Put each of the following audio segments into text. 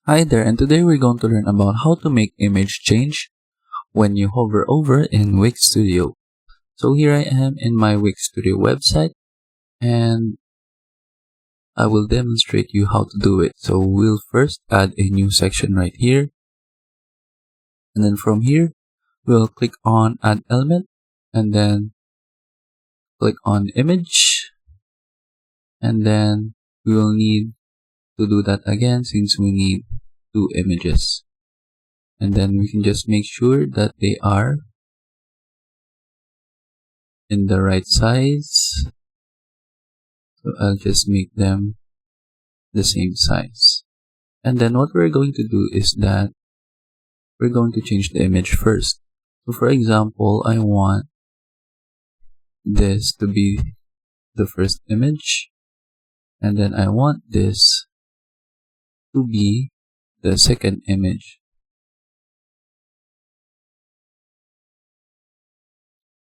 Hi there, and today we're going to learn about how to make image change when you hover over in Wix Studio. So here I am in my Wix Studio website, and I will demonstrate you how to do it. So we'll first add a new section right here, and then from here we'll click on add element, and then click on image, and then we will need to do that again since we need two images, and then we can just make sure that they are in the right size. So I'll just make them the same size, and then what we're going to do is that we're going to change the image first. So for example, I want this to be the first image, and then I want this to be the second image.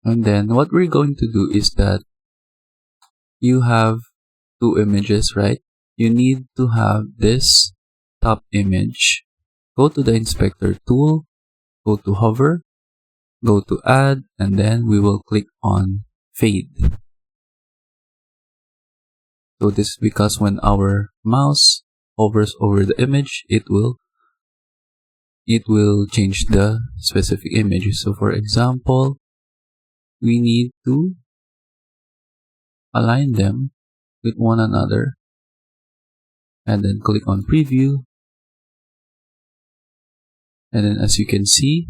And then what we're going to do is that you have two images, right? You need to have this top image. Go to the inspector tool, go to hover, go to add, and then we will click on fade. So this is because when our mouse hovers over the image, it will change the specific image. So for example, we need to align them with one another, and then click on preview, and then as you can see,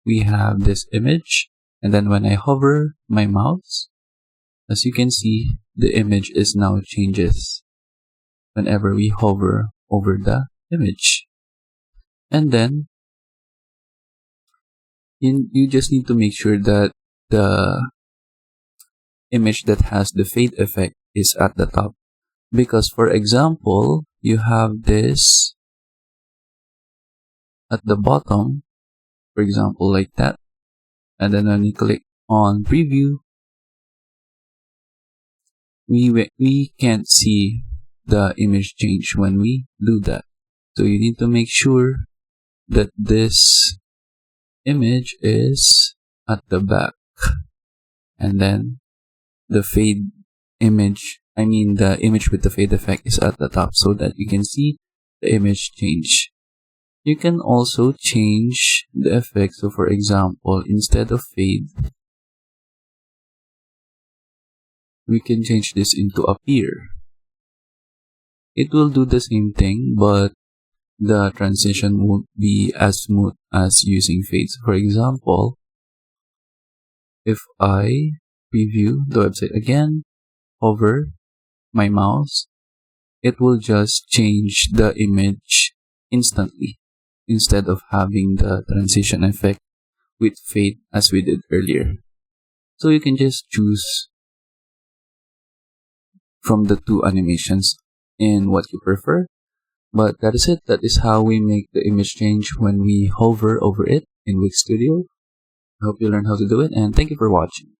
we have this image, and then when I hover my mouse, as you can see, the image is now changes whenever we hover over the image. And then you just need to make sure that the image that has the fade effect is at the top, because for example, you have this at the bottom, for example like that, and then when you click on preview, we can't see the image change when we do that. So you need to make sure that this image is at the back, and then the fade image, the image with the fade effect is at the top, so that you can see the image change. You can also change the effect. So for example, instead of fade, we can change this into appear. It will do the same thing, but the transition won't be as smooth as using fade. So for example, if I preview the website again, hover my mouse, it will just change the image instantly instead of having the transition effect with fade as we did earlier. So you can just choose from the two animations in what you prefer. But that is it. That is how we make the image change when we hover over it in Wix Studio. I hope you learned how to do it, and thank you for watching.